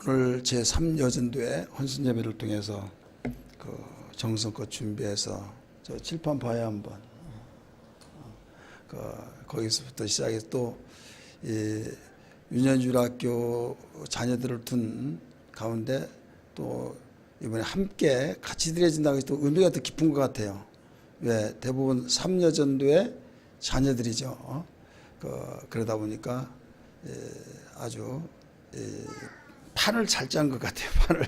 오늘 제3여전도회 헌신예배를 통해서 그 정성껏 준비해서 저 칠판 봐야 한번 거기서부터 시작해서 또 이 윤현주학교 자녀들을 둔 가운데 또 이번에 함께 같이 드려진다고 해서 또 의미가 더 깊은 것 같아요. 왜 대부분 3여전도의 자녀들이죠. 그러다 보니까 아주 판을 잘 짠 것 같아요. 판을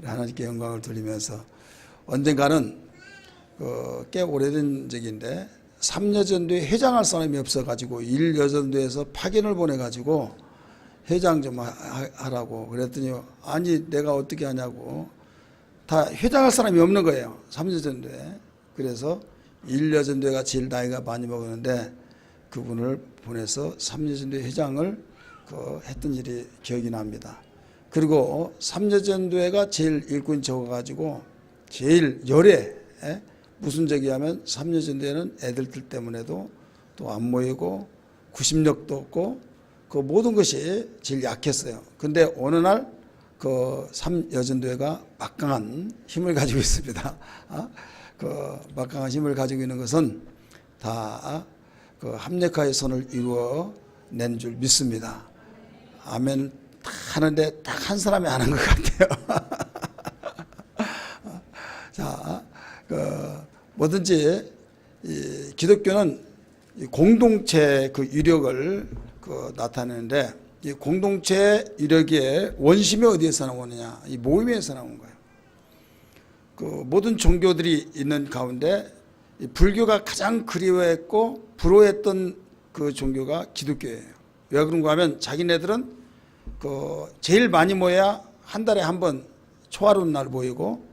하나님께 영광을 돌리면서 언젠가는 꽤 오래된 적인데 3여전도에 회장할 사람이 없어가지고 1여전도에서 파견을 보내가지고 회장 좀 하라고 그랬더니 아니 내가 어떻게 하냐고 다 회장할 사람이 없는 거예요. 3여전도에. 그래서 1여전도회가 제일 나이가 많이 먹었는데 그분을 보내서 3여전도회 회장을 했던 일이 기억이 납니다. 그리고 3여전도회가 제일 일꾼이 적어가지고 제일 열애 무슨 적이 하면 3여전도회는 애들들 때문에도 또 안 모이고 구심력도 없고 그 모든 것이 제일 약했어요. 근데 어느 날 그 3여전도회가 막강한 힘을 가지고 있습니다. 그 막강한 힘을 가지고 있는 것은 다 그 합력하의 선을 이루어 낸 줄 믿습니다. 아멘 다 하는데 딱 한 사람이 안 한 것 같아요. 자, 뭐든지 이 기독교는 이 공동체 그 유력을 나타내는데 이 공동체 유력의 원심이 어디에서 나오느냐? 이 모임에서 나온 거예요. 그 모든 종교들이 있는 가운데 이 불교가 가장 그리워했고 부러워했던 그 종교가 기독교예요. 왜 그런가 하면 자기네들은 그 제일 많이 모여야 한 달에 한 번 초하루는 날 모이고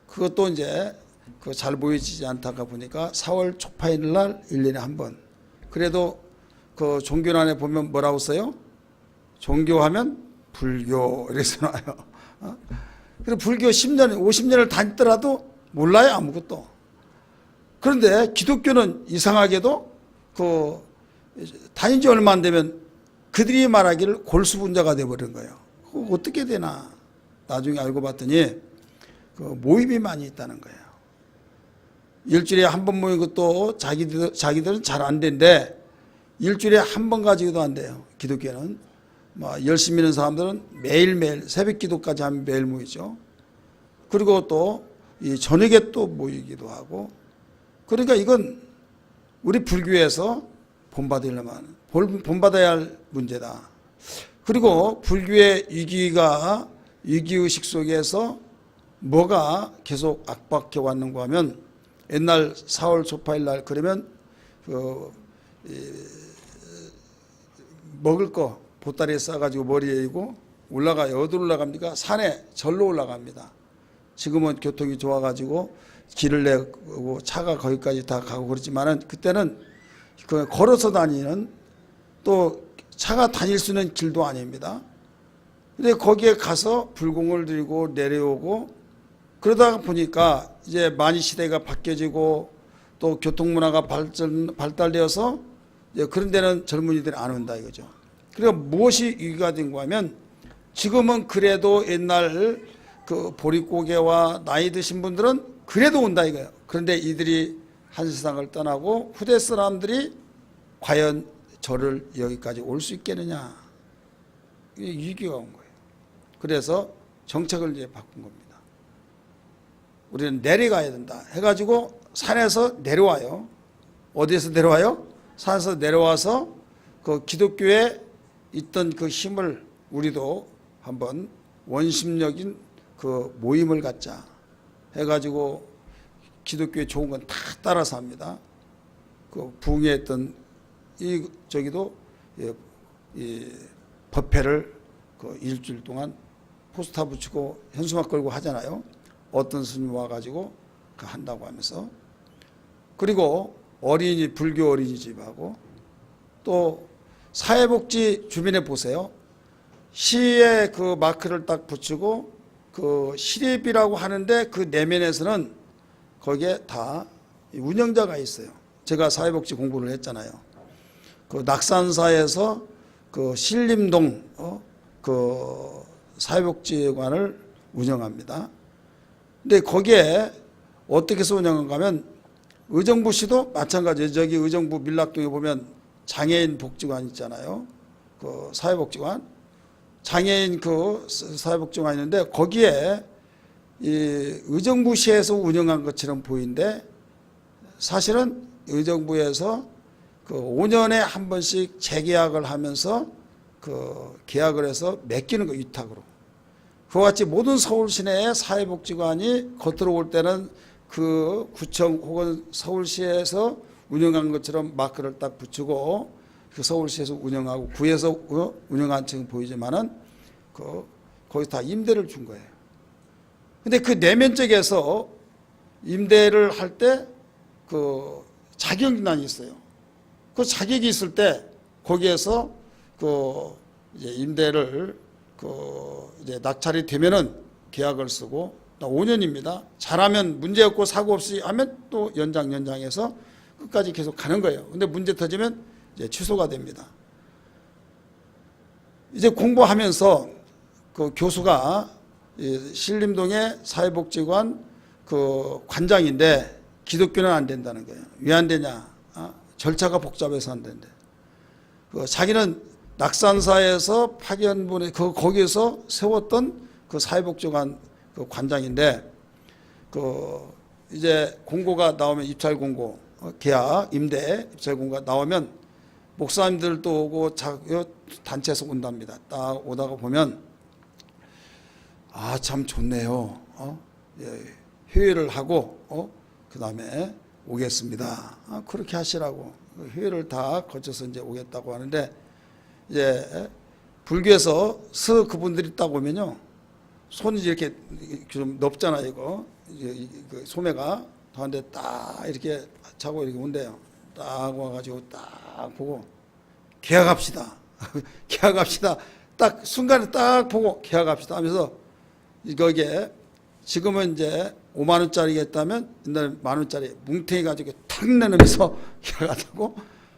그것도 이제 그 잘 모여지지 않다가 보니까 4월 초파일 날 1년에 한 번. 그래도 그 종교란에 보면 뭐라고 써요? 종교하면 불교 이렇게 써놔요. 그리고 불교 10년, 50년을 다녔더라도 몰라요 아무것도. 그런데 기독교는 이상하게도 그 다닌 지 얼마 안 되면 그들이 말하기를 골수분자가 돼버린 거예요. 그거 어떻게 되나 나중에 알고 봤더니 그 모임이 많이 있다는 거예요. 일주일에 한 번 모인 것도 자기들은 잘 안 된대. 일주일에 한 번 가지고도 안 돼요. 기독교는 열심히 있는 사람들은 매일매일 새벽 기도까지 하면 매일 모이죠. 그리고 또 이 저녁에 또 모이기도 하고. 그러니까 이건 우리 불교에서 본받아야 할 문제다. 그리고 불교의 위기의식 속에서 뭐가 계속 압박해 왔는가 하면 옛날 4월 초파일 날 그러면 먹을 거 보따리에 싸가지고 머리에 이고 올라가요. 어디로 올라갑니까? 산에 절로 올라갑니다. 지금은 교통이 좋아가지고 길을 내고 차가 거기까지 다 가고 그렇지만은 그때는 걸어서 다니는 또 차가 다닐 수 있는 길도 아닙니다. 근데 거기에 가서 불공을 들이고 내려오고 그러다가 보니까 이제 많이 시대가 바뀌어지고 또 교통문화가 발달되어서 이제 그런 데는 젊은이들이 안 온다 이거죠. 그러니까 무엇이 위기가 된가 하면 지금은 그래도 옛날 그 보릿고개와 나이 드신 분들은 그래도 온다 이거예요. 그런데 이들이 한 세상을 떠나고 후대 사람들이 과연 저를 여기까지 올 수 있겠느냐. 이게 위기가 온 거예요. 그래서 정책을 이제 바꾼 겁니다. 우리는 내려가야 된다 해가지고 산에서 내려와요. 어디에서 내려와요? 산에서 내려와서 그 기독교에 있던 그 힘을 우리도 한번 원심력인 그 모임을 갖자 해가지고 기독교에 좋은 건 다 따라서 합니다. 그 붕괴했던 저기도 이 법회를 그 일주일 동안 포스터 붙이고 현수막 걸고 하잖아요. 어떤 스님 와가지고 그 한다고 하면서. 그리고 불교 어린이집하고 또 사회복지 주변에 보세요. 시에 그 마크를 딱 붙이고 그 시립이라고 하는데 그 내면에서는 거기에 다 운영자가 있어요. 제가 사회복지 공부를 했잖아요. 그 낙산사에서 그 신림동 그 사회복지관을 운영합니다. 근데 거기에 어떻게 해서 운영한가 하면 의정부시도 마찬가지예요. 저기 의정부 밀락동에 보면 장애인 복지관 있잖아요. 그 사회복지관. 장애인 그 사회복지관 있는데 거기에 이 의정부시에서 운영한 것처럼 보이는데 사실은 의정부에서 그 5년에 한 번씩 재계약을 하면서 그 계약을 해서 맡기는 거 위탁으로. 그와 같이 모든 서울 시내의 사회복지관이 겉으로 올 때는 그 구청 혹은 서울시에서 운영한 것처럼 마크를 딱 붙이고 그 서울시에서 운영하고 구에서 운영한 층 보이지만은 그 거기 다 임대를 준 거예요. 근데 그 내면적에서 임대를 할 때 그 자격난이 있어요. 그 자격이 있을 때 거기에서 그 이제 임대를 그 이제 낙찰이 되면은 계약을 쓰고 5년입니다. 잘하면 문제 없고 사고 없이 하면 또 연장해서 끝까지 계속 가는 거예요. 근데 문제 터지면 이제 취소가 됩니다. 이제 공부하면서 그 교수가 신림동의 사회복지관 그 관장인데 기독교는 안 된다는 거예요. 왜 안 되냐? 절차가 복잡해서 안 된대. 그 자기는 낙산사에서 파견본에 거기에서 세웠던 그 사회복지관 그 관장인데 그 이제 공고가 나오면 입찰 공고, 계약, 임대 입찰 공고가 나오면 목사님들도 오고 단체에서 온답니다. 딱 오다가 보면 참 좋네요. 예, 회의를 하고 그 다음에 오겠습니다. 그렇게 하시라고 회의를 다 거쳐서 이제 오겠다고 하는데 이제 불교에서 그분들이 딱 오면요 손이 이렇게 좀 넓잖아요. 이거 그 소매가 가운데 딱 이렇게 차고 이렇게 온대요. 딱 와가지고 딱 보고 계약합시다. 계약합시다. 딱 순간에 딱 보고 계약합시다 하면서 이거에 지금은 이제 5만 원짜리겠다면 옛날에 만 원짜리 뭉탱이 가지고 탁 내놓으면서 계약한다고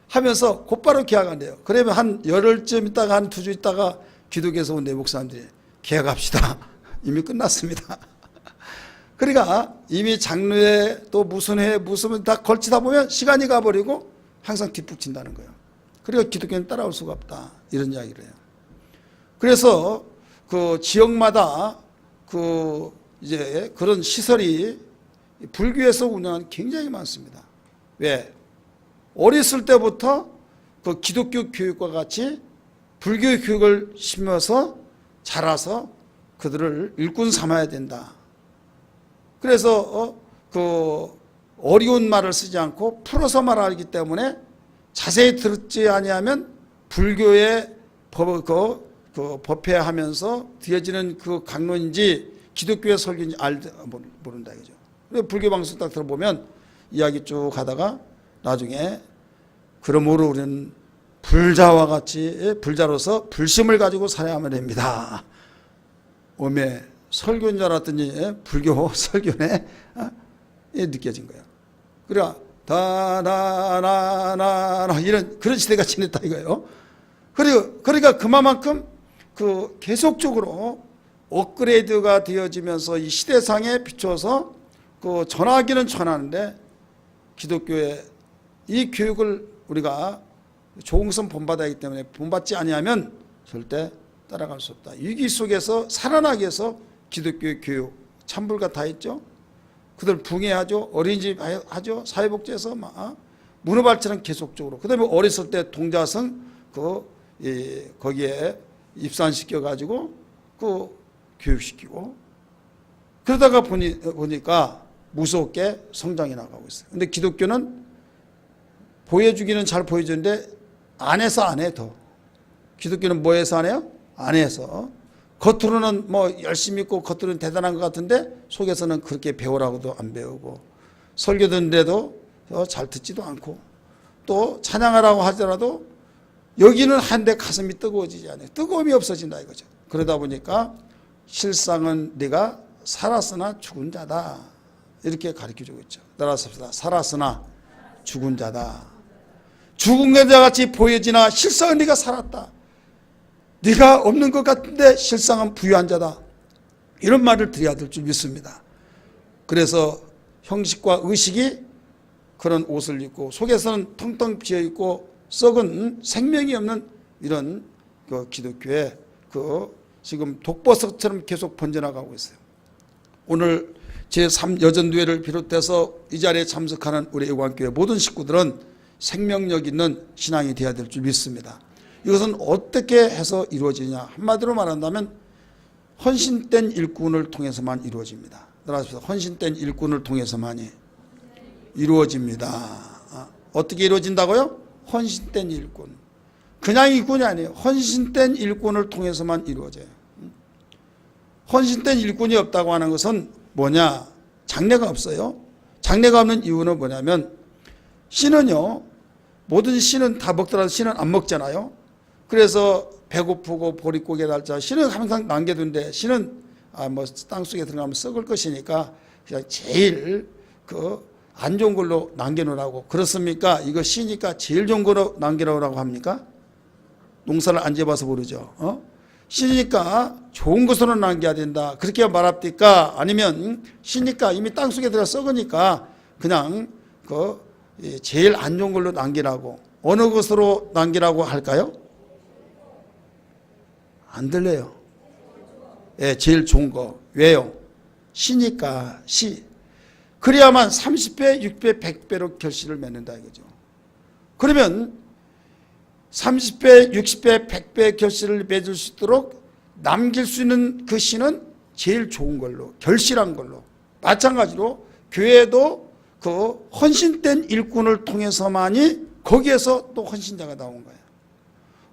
하면서 곧바로 계약한대요. 그러면 한 열흘쯤 있다가 한 2주 있다가 기독교에서 온 내목 사람들이 계약합시다. 이미 끝났습니다. 그러니까 이미 장로회 또 무슨 회 무슨 다 걸치다 보면 시간이 가버리고 항상 뒷북친다는 거예요. 그러니까 기독교는 따라올 수가 없다. 이런 이야기를 해요. 그래서 그 지역마다 그 이제 그런 시설이 불교에서 운영하는 굉장히 많습니다. 왜? 어렸을 때부터 그 기독교 교육과 같이 불교 교육을 심어서 자라서 그들을 일꾼 삼아야 된다. 그래서 그 어려운 말을 쓰지 않고 풀어서 말하기 때문에 자세히 듣지 아니하면 불교의 법회하면서 되어지는 그 강론인지 기독교의 설교인지 모른다 이거죠. 불교 방송 딱 들어보면 이야기 쭉 하다가 나중에 그러므로 우리는 불자와 같이 불자로서 불심을 가지고 살아야만 됩니다. 오메 설교인 줄 알았더니 불교 설교네 느껴진 거예요. 그러니까 다나나나 이런 그런 시대가 지냈다 이거예요. 그러니까 그만큼 그 계속적으로 업그레이드가 되어지면서 이 시대상에 비춰서 그 전하기는 전하는데 기독교의 이 교육을 우리가 좋은 것은 본받아야 하기 때문에 본받지 아니하면 절대 따라갈 수 없다. 위기 속에서 살아나기 위해서 기독교의 교육 찬불가 다 했죠. 그들 붕해하죠. 어린이집 하죠. 사회복지에서 막 문어발처럼 계속적으로. 그다음에 어렸을 때 동자성 거기에 입산시켜 가지고 교육시키고 그러다가 보니까 무섭게 성장해 나가고 있어요. 근데 기독교는 보여주기는 잘 보여주는데 안에서 안 해 더. 기독교는 뭐해서 안 해요? 안에서. 겉으로는 뭐 열심히 있고 겉으로는 대단한 것 같은데 속에서는 그렇게 배우라고도 안 배우고 설교 듣는데도 잘 듣지도 않고 또 찬양하라고 하더라도 여기는 한데 가슴이 뜨거워지지 않아요. 뜨거움이 없어진다 이거죠. 그러다 보니까 실상은 네가 살았으나 죽은 자다. 이렇게 가르쳐주고 있죠. 따라서 살았으나 죽은 자다. 죽은 자 같이 보여지나 실상은 네가 살았다. 네가 없는 것 같은데 실상은 부유한 자다. 이런 말을 드려야 될 줄 믿습니다. 그래서 형식과 의식이 그런 옷을 입고 속에서는 텅텅 비어있고 썩은 생명이 없는 이런 그 기독교에 지금 독버섯처럼 계속 번져나가고 있어요. 오늘 제3여전교회를 비롯해서 이 자리에 참석하는 우리 애국교회 모든 식구들은 생명력 있는 신앙이 되어야 될 줄 믿습니다. 이것은 어떻게 해서 이루어지냐? 한마디로 말한다면 헌신된 일꾼을 통해서만 이루어집니다. 따라서 헌신된 일꾼을 통해서만이 이루어집니다. 어떻게 이루어진다고요? 헌신된 일꾼. 그냥 일꾼이 아니에요. 헌신된 일꾼을 통해서만 이루어져요. 헌신된 일꾼이 없다고 하는 것은 뭐냐? 장래가 없어요. 장래가 없는 이유는 뭐냐면 씨는요, 모든 씨는 다 먹더라도 씨는 안 먹잖아요. 그래서 배고프고 보릿고개 달자 씨는 항상 남겨둔데 씨는 땅속에 들어가면 썩을 것이니까 그냥 제일 안 좋은 걸로 남겨놓으라고. 그렇습니까? 이거 씨니까 제일 좋은 걸로 남겨놓으라고 합니까? 농사를 안 지어봐서 모르죠. 씨니까 좋은 것으로 남겨야 된다. 그렇게 말합니까? 아니면 씨니까 이미 땅속에 들어가 썩으니까 그냥 제일 안 좋은 걸로 남기라고. 어느 것으로 남기라고 할까요? 안 들려요. 예, 제일 좋은 거. 왜요? 씨니까 씨. 그래야만 30배, 6배, 100배로 결실을 맺는다 이거죠. 그러면 30배, 60배, 100배 결실을 맺을 수 있도록 남길 수 있는 그 씨는 제일 좋은 걸로, 결실한 걸로. 마찬가지로 교회도 그 헌신된 일꾼을 통해서만이 거기에서 또 헌신자가 나온 거예요.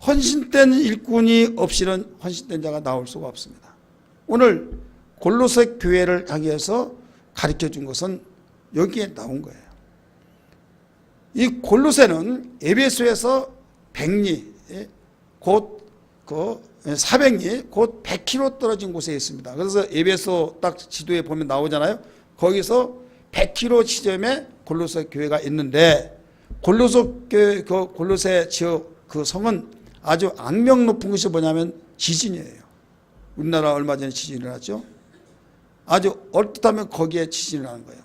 헌신된 일꾼이 없이는 헌신된 자가 나올 수가 없습니다. 오늘 골로새 교회를 향해서 가르쳐 준 것은 여기에 나온 거예요. 이 골로새는 에베소에서 100리, 곧 400리, 곧 100km 떨어진 곳에 있습니다. 그래서 에베소 딱 지도에 보면 나오잖아요. 거기서 100km 지점에 골로새 교회가 있는데 골로새 지역 그 성은 아주 악명 높은 것이 뭐냐면 지진이에요. 우리나라 얼마 전에 지진이 일어났죠. 아주 얼뜻하면 거기에 지진이 나는 거예요.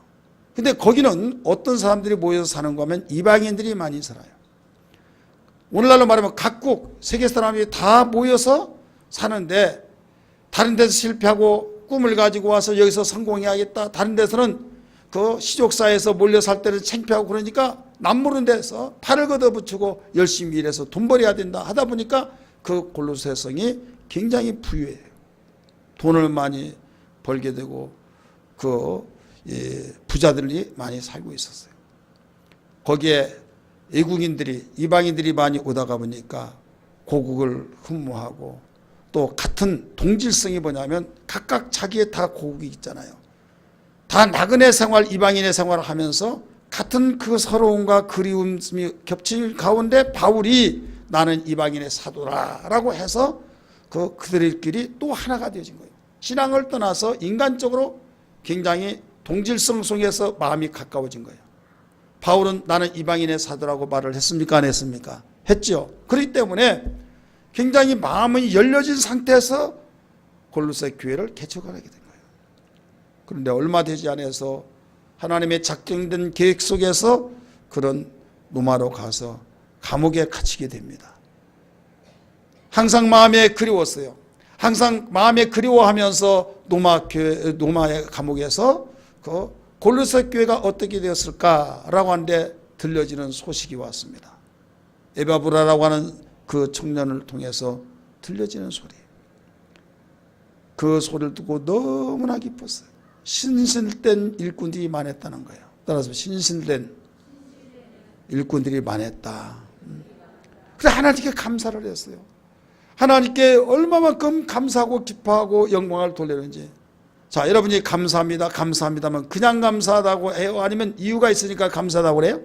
근데 거기는 어떤 사람들이 모여서 사는 거면 이방인들이 많이 살아요. 오늘날로 말하면 각국 세계 사람이 다 모여서 사는데 다른 데서 실패하고 꿈을 가지고 와서 여기서 성공해야겠다. 다른 데서는 그 시족사에서 몰려 살 때는 창피하고 그러니까 남모르는 데서 팔을 걷어붙이고 열심히 일해서 돈 벌어야 된다 하다 보니까 그 골로새 성이 굉장히 부유해요. 돈을 많이 벌게 되고 부자들이 많이 살고 있었어요. 거기에 외국인들이 이방인들이 많이 오다가 보니까 고국을 흠모하고 또 같은 동질성이 뭐냐면 각각 자기의 다 고국이 있잖아요. 다 나그네 생활, 이방인의 생활을 하면서 같은 그 서러움과 그리움이 겹친 가운데 바울이 나는 이방인의 사도라라고 해서 그들끼리 또 하나가 되어진 거예요. 신앙을 떠나서 인간적으로 굉장히 동질성 속에서 마음이 가까워진 거예요. 바울은 나는 이방인의 사도라고 말을 했습니까? 안 했습니까? 했죠. 그렇기 때문에 굉장히 마음이 열려진 상태에서 골로새 교회를 개척하게 된 거예요. 그런데 얼마 되지 않아서 하나님의 작정된 계획 속에서 그런 로마로 가서 감옥에 갇히게 됩니다. 항상 마음에 그리웠어요. 항상 마음에 그리워하면서 로마의 감옥에서 그 골로새 교회가 어떻게 되었을까라고 하는데 들려지는 소식이 왔습니다. 에바브라라고 하는 그 청년을 통해서 들려지는 소리. 그 소리를 듣고 너무나 기뻤어요. 신실된 일꾼들이 많았다는 거예요. 따라서 신실된 일꾼들이 많았다. 그래서 하나님께 감사를 했어요. 하나님께 얼마만큼 감사하고 기뻐하고 영광을 돌리는지. 자, 여러분이 감사합니다, 감사합니다면 그냥 감사하다고 해요? 아니면 이유가 있으니까 감사하다고 그래요?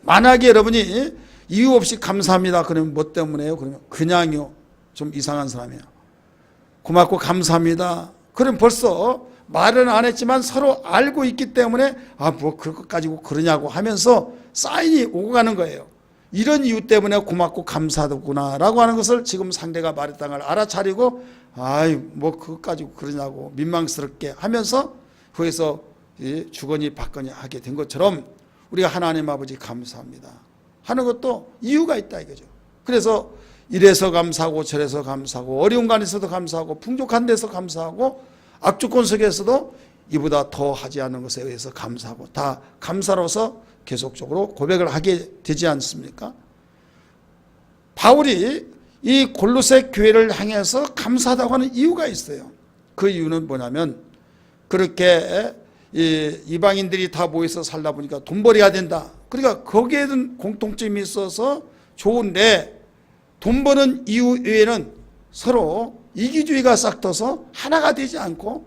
만약에 여러분이 이유 없이 감사합니다 그러면 뭐 때문에 해요? 그러면 그냥요. 좀 이상한 사람이에요. 고맙고 감사합니다. 그럼 벌써 말은 안 했지만 서로 알고 있기 때문에 뭐 그럴 것 가지고 그러냐고 하면서 사인이 오고 가는 거예요. 이런 이유 때문에 고맙고 감사하구나라고 하는 것을 지금 상대가 말했다는 걸 알아차리고 아이 뭐 그것 가지고 그러냐고 민망스럽게 하면서 거기서 주거니 받거니 하게 된 것처럼 우리가 하나님 아버지 감사합니다 하는 것도 이유가 있다 이거죠. 그래서 이래서 감사하고 저래서 감사하고 어려운 간에서도 감사하고 풍족한 데서 감사하고 악조건 속에서도 이보다 더 하지 않는 것에 의해서 감사하고 다 감사로서 계속적으로 고백을 하게 되지 않습니까? 바울이 이 골로새 교회를 향해서 감사하다고 하는 이유가 있어요. 그 이유는 뭐냐면 그렇게 이방인들이 다 모여서 살다 보니까 돈벌이가 된다. 그러니까 거기에는 공통점이 있어서 좋은데 돈 버는 이유 외에는 서로 이기주의가 싹터서 하나가 되지 않고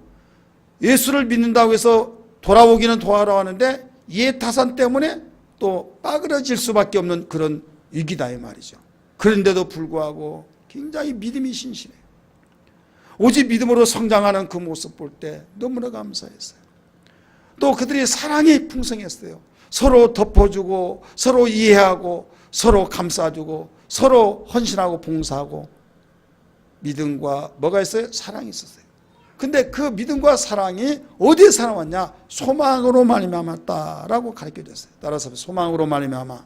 예수를 믿는다고 해서 돌아오기는 돌아오는데 이해타산 때문에 또 빠그러질 수밖에 없는 그런 위기다 이 말이죠. 그런데도 불구하고 굉장히 믿음이 신실해요. 오직 믿음으로 성장하는 그 모습 볼 때 너무나 감사했어요. 또 그들이 사랑이 풍성했어요. 서로 덮어주고 서로 이해하고 서로 감싸주고 서로 헌신하고 봉사하고 믿음과 뭐가 있어요? 사랑이 있었어요. 근데 그 믿음과 사랑이 어디에서 나왔냐? 소망으로 말미암았다라고 가르쳐줬어요. 따라서 소망으로 말미암아.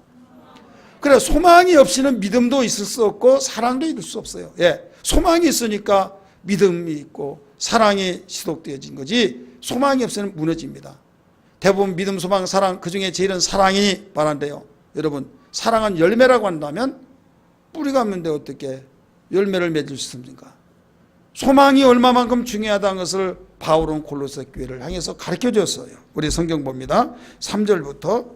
그래 소망이 없이는 믿음도 있을 수 없고 사랑도 이룰 수 없어요. 예, 소망이 있으니까 믿음이 있고 사랑이 시독되어진 거지 소망이 없으면 무너집니다. 대부분 믿음, 소망, 사랑 그중에 제일은 사랑이 말한대요. 여러분 사랑은 열매라고 한다면 뿌리가 없는데 어떻게 열매를 맺을 수 있습니까? 소망이 얼마만큼 중요하다는 것을 바울은 골로새 교회를 향해서 가르쳐줬어요. 우리 성경 봅니다. 3절부터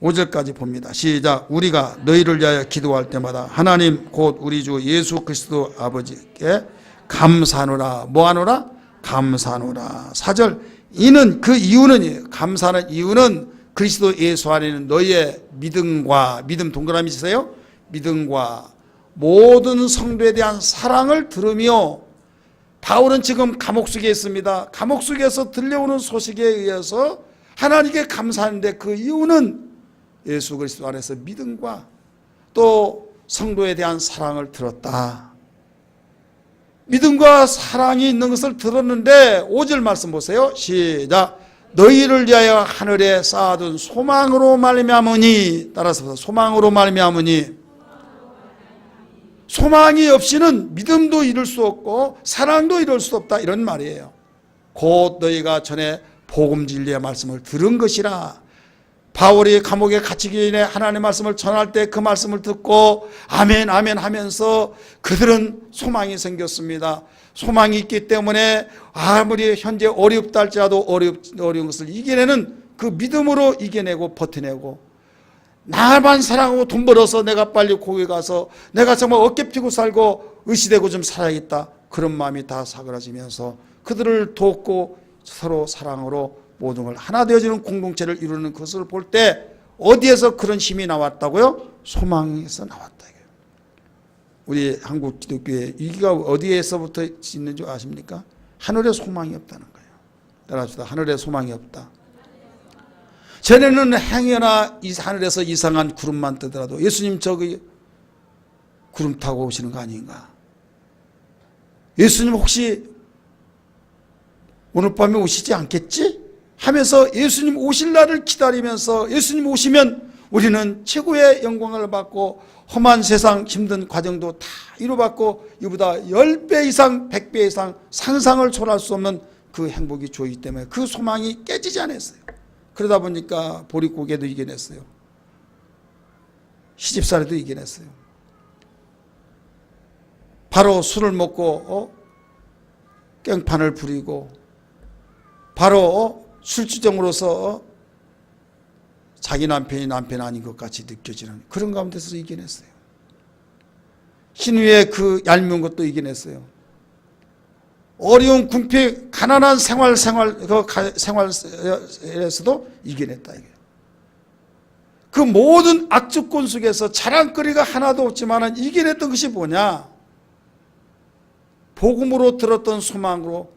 5절까지 봅니다. 시작. 우리가 너희를 위하여 기도할 때마다 하나님 곧 우리 주 예수 그리스도 아버지께 감사하노라. 뭐하노라? 감사하노라. 4절. 이는 그 이유는 감사하는 이유는 그리스도 예수 안에 있는 너희의 믿음과 믿음 동그라미 치세요. 믿음과 모든 성도에 대한 사랑을 들으며 바울은 지금 감옥 속에 있습니다. 감옥 속에서 들려오는 소식에 의해서 하나님께 감사하는데 그 이유는 예수 그리스도 안에서 믿음과 또 성도에 대한 사랑을 들었다. 믿음과 사랑이 있는 것을 들었는데 5절 말씀 보세요. 시작. 너희를 위하여 하늘에 쌓아둔 소망으로 말미암으니 따라서 보세요. 소망으로 말미암으니 소망이 없이는 믿음도 이룰 수 없고 사랑도 이룰 수 없다 이런 말이에요. 곧 너희가 전에 복음 진리의 말씀을 들은 것이라. 바울이 감옥에 갇히기 전에 하나님의 말씀을 전할 때 그 말씀을 듣고 아멘 아멘 하면서 그들은 소망이 생겼습니다. 소망이 있기 때문에 아무리 현재 어렵다 할지라도 어려운 것을 이겨내는 그 믿음으로 이겨내고 버텨내고 나만 사랑하고 돈 벌어서 내가 빨리 고국에 가서 내가 정말 어깨 피고 살고 의시되고 좀 살아야겠다 그런 마음이 다 사그라지면서 그들을 돕고 서로 사랑으로 모든 걸 하나 되어지는 공동체를 이루는 것을 볼 때 어디에서 그런 힘이 나왔다고요? 소망에서 나왔다. 우리 한국 기독교의 위기가 어디에서부터 있는 줄 아십니까? 하늘에 소망이 없다는 거예요. 따라합시다. 하늘에 소망이 없다. 전에는 행여나 이 하늘에서 이상한 구름만 뜨더라도 예수님 저기 구름 타고 오시는 거 아닌가? 예수님 혹시 오늘 밤에 오시지 않겠지? 하면서 예수님 오실 날을 기다리면서 예수님 오시면 우리는 최고의 영광을 받고 험한 세상 힘든 과정도 다 이루받고 이보다 10배 이상 100배 이상 상상을 초월할 수 없는 그 행복이 조이기 때문에 그 소망이 깨지지 않았어요. 그러다 보니까 보릿고개도 이겨냈어요. 시집살이도 이겨냈어요. 바로 술을 먹고 깽판을 부리고 바로 술주정으로서 자기 남편이 남편 아닌 것 같이 느껴지는 그런 가운데서 이겨냈어요. 신우의 그 얄미운 것도 이겨냈어요. 어려운 궁핍 가난한 생활에서도 이겨냈다. 그 모든 악조건 속에서 자랑거리가 하나도 없지만 이겨냈던 것이 뭐냐? 복음으로 들었던 소망으로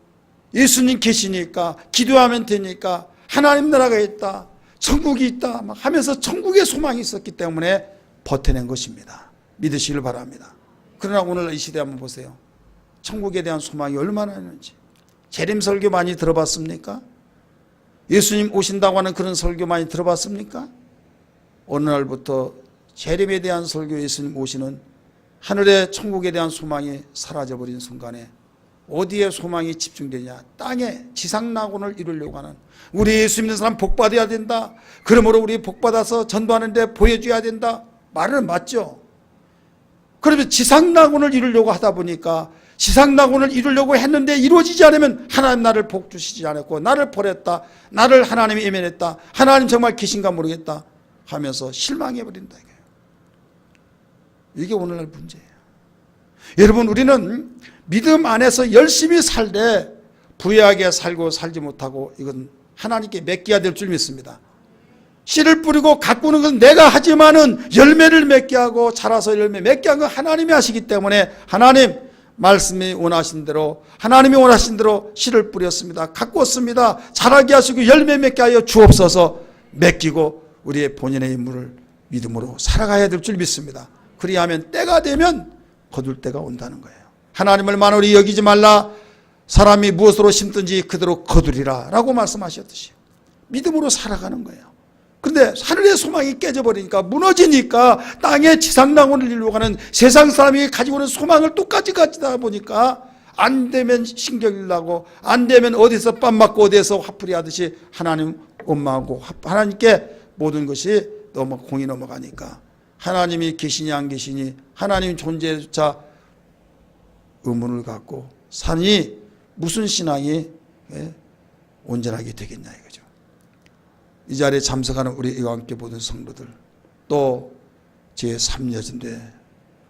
예수님 계시니까 기도하면 되니까 하나님 나라가 있다. 천국이 있다 막 하면서 천국의 소망이 있었기 때문에 버텨낸 것입니다. 믿으시길 바랍니다. 그러나 오늘 이 시대 한번 보세요. 천국에 대한 소망이 얼마나 있는지. 재림 설교 많이 들어봤습니까? 예수님 오신다고 하는 그런 설교 많이 들어봤습니까? 어느 날부터 재림에 대한 설교, 예수님 오시는 하늘의 천국에 대한 소망이 사라져버린 순간에 어디에 소망이 집중되냐? 땅에 지상낙원을 이루려고 하는, 우리 예수 믿는 사람 복받아야 된다, 그러므로 우리 복받아서 전도하는데 보여줘야 된다, 말은 맞죠. 그러면 지상낙원을 이루려고 하다 보니까 지상낙원을 이루려고 했는데 이루어지지 않으면 하나님 나를 복 주시지 않았고, 나를 버렸다, 나를 하나님이 외면했다, 하나님 정말 계신가 모르겠다 하면서 실망해버린다. 이게 오늘날 문제예요. 여러분, 우리는 믿음 안에서 열심히 살되 부유하게 살고 살지 못하고 이건 하나님께 맡겨야 될 줄 믿습니다. 씨를 뿌리고 가꾸는 건 내가 하지만은 열매를 맺게 하고 자라서 열매 맺게 한 건 하나님이 하시기 때문에, 하나님 말씀이 원하신 대로, 하나님이 원하신 대로 씨를 뿌렸습니다. 가꾸었습니다. 자라게 하시고 열매 맺게 하여 주옵소서. 맡기고 우리의 본인의 임무를 믿음으로 살아가야 될 줄 믿습니다. 그리하면 때가 되면 거둘 때가 온다는 거예요. 하나님을 만홀히 여기지 말라. 사람이 무엇으로 심든지 그대로 거두리라 라고 말씀하셨듯이 믿음으로 살아가는 거예요. 그런데 하늘의 소망이 깨져버리니까, 무너지니까 땅에 지상낙원을 이루려고 하는 세상 사람이 가지고 있는 소망을 똑같이 가지다 보니까 안 되면 신경이 나고, 안 되면 어디서 빰 맞고 어디에서 화풀이 하듯이 하나님 원망하고 하나님께 모든 것이 공이 넘어가니까 하나님이 계시니 안 계시니, 하나님 존재조차 의문을 갖고 사니 무슨 신앙이 온전하게 되겠냐 이거죠. 이 자리에 참석하는 우리 이와 함께 모든 성도들, 또 제3여전대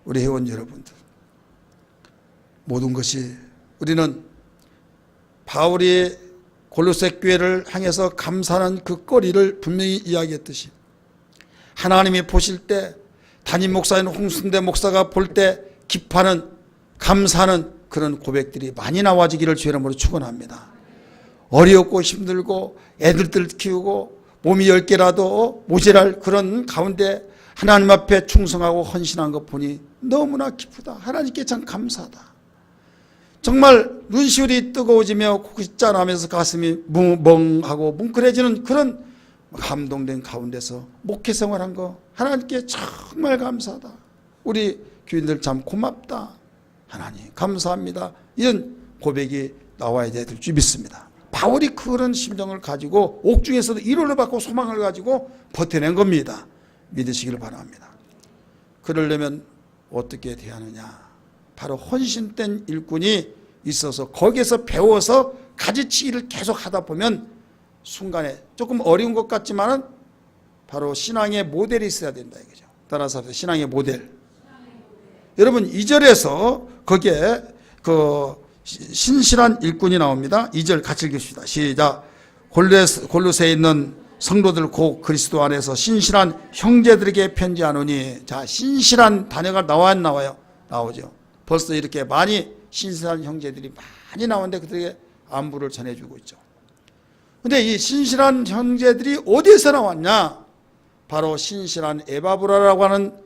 우리 회원 여러분들, 모든 것이 우리는 바울이 골로새 교회를 향해서 감사하는 그 거리를 분명히 이야기했듯이, 하나님이 보실 때, 담임 목사인 홍순대 목사가 볼 때 기뻐하는, 감사하는 그런 고백들이 많이 나와지기를 주의 이름으로 축원합니다. 어렵고 힘들고 애들들 키우고 몸이 10개라도 모자랄 그런 가운데 하나님 앞에 충성하고 헌신한 것 보니 너무나 기쁘다. 하나님께 참 감사하다. 정말 눈시울이 뜨거워지며 코끝이 짠하면서 가슴이 멍하고 뭉클해지는 그런 감동된 가운데서 목회 생활한 거 하나님께 정말 감사하다. 우리 교인들 참 고맙다. 하나님 감사합니다. 이런 고백이 나와야 될 줄 믿습니다. 바울이 그런 심정을 가지고 옥중에서도 위로를 받고 소망을 가지고 버텨낸 겁니다. 믿으시길 바랍니다. 그러려면 어떻게 대하느냐? 바로 헌신된 일꾼이 있어서 거기에서 배워서 가지치기를 계속 하다 보면 순간에 조금 어려운 것 같지만은 바로 신앙의 모델이 있어야 된다 이거죠. 따라서 신앙의 모델. 여러분 2절에서 거기에 그 신실한 일꾼이 나옵니다. 2절 같이 읽읍시다. 시작. 골로새에 있는 성도들 곧 그리스도 안에서 신실한 형제들에게 편지하노니. 자, 신실한 단어가 나와요, 안 나와요? 나오죠. 벌써 이렇게 많이 신실한 형제들이 많이 나오는데 그들에게 안부를 전해주고 있죠. 근데 이 신실한 형제들이 어디에서 나왔냐? 바로 신실한 에바브라라고 하는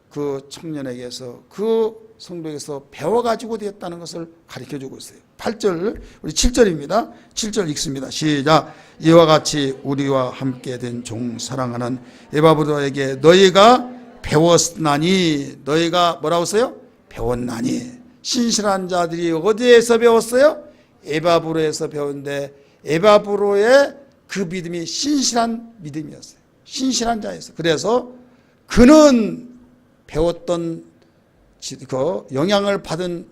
그 청년에게서, 그 성도에게서 배워가지고 되었다는 것을 가르쳐주고 있어요. 8절, 우리 7절입니다. 7절 읽습니다. 시작. 이와 같이 우리와 함께 된 종 사랑하는 에바브라에게 너희가 배웠나니. 너희가 뭐라고 써요? 배웠나니. 신실한 자들이 어디에서 배웠어요? 에바브로에서 배웠는데, 에바브로의 그 믿음이 신실한 믿음이었어요. 신실한 자였어요. 그래서 그는 배웠던 그 영향을 받은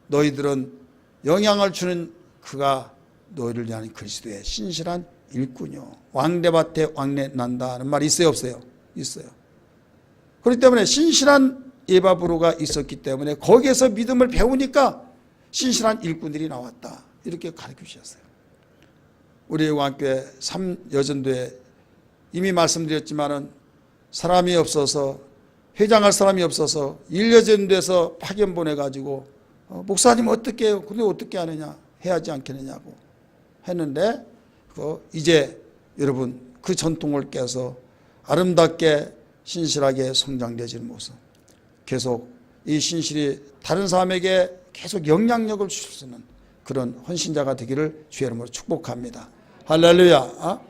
너희들은, 영향을 주는 그가 너희를 위한 그리스도의 신실한 일꾼이요. 왕래밭에 왕래 난다는 말이 있어요, 없어요? 있어요. 그렇기 때문에 신실한 에바브로가 있었기 때문에 거기에서 믿음을 배우니까 신실한 일꾼들이 나왔다. 이렇게 가르쳐 주셨어요. 우리 왕교회 3여전도에 이미 말씀드렸지만은 사람이 없어서, 회장할 사람이 없어서 1여전도에서 파견 보내가지고 목사님 어떻게 해요? 근데 어떻게 하느냐? 해야지 않겠느냐고 했는데, 이제 여러분 그 전통을 깨서 아름답게 신실하게 성장되지는 모습, 계속 이 신실이 다른 사람에게 계속 영향력을 줄 수 있는 그런 헌신자가 되기를 주의 이름으로 축복합니다. 할렐루야.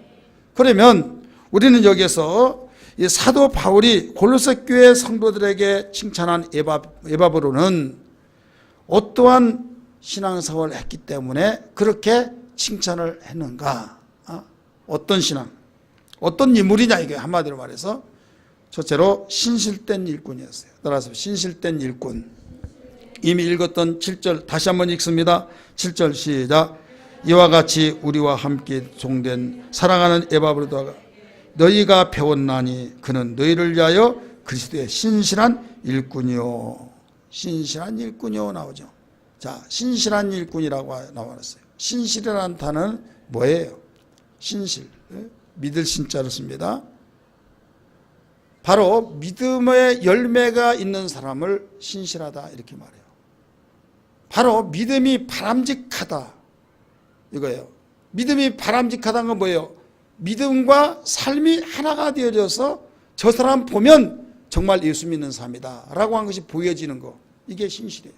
그러면 우리는 여기서 이 사도 바울이 골로새 교회 성도들에게 칭찬한 에바브로는 어떠한 신앙생활을 했기 때문에 그렇게 칭찬을 했는가? 어떤 신앙, 어떤 인물이냐, 이게 한마디로 말해서 첫째로 신실된 일꾼이었어요. 따라서 신실된 일꾼. 이미 읽었던 7절 다시 한번 읽습니다. 7절 시작. 이와 같이 우리와 함께 종된 사랑하는 에바브로다가 너희가 배웠나니 그는 너희를 위하여 그리스도의 신실한 일꾼이요. 신실한 일꾼이요 나오죠. 자, 신실한 일꾼이라고 나왔어요. 신실이라는 단어는 뭐예요? 신실, 믿을 신자를 씁니다. 바로 믿음의 열매가 있는 사람을 신실하다 이렇게 말해요. 바로 믿음이 바람직하다 이거예요. 믿음이 바람직하다는 건 뭐예요? 믿음과 삶이 하나가 되어져서 저 사람 보면 정말 예수 믿는 사람이다 라고 한 것이 보여지는 거, 이게 신실이에요.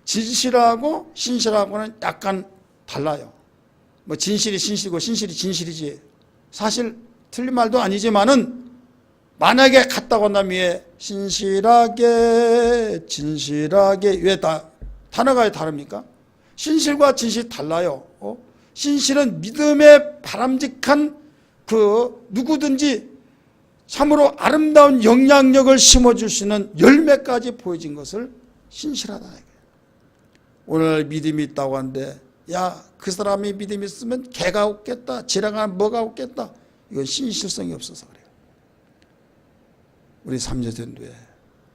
진실하고 신실하고는 약간 달라요. 뭐 진실이 신실이고 신실이 진실이지, 사실 틀린 말도 아니지만은 만약에 갔다고 한다면 왜 신실하게 진실하게 왜 단어가 왜 다릅니까? 신실과 진실이 달라요. 신실은 믿음에 바람직한 그 누구든지 참으로 아름다운 영향력을 심어줄 수 있는 열매까지 보여진 것을 신실하다. 오늘 믿음이 있다고 하는데 야, 그 사람이 믿음이 있으면 개가 없겠다, 지라가 뭐가 없겠다, 이건 신실성이 없어서 그래요. 우리 삼재전도회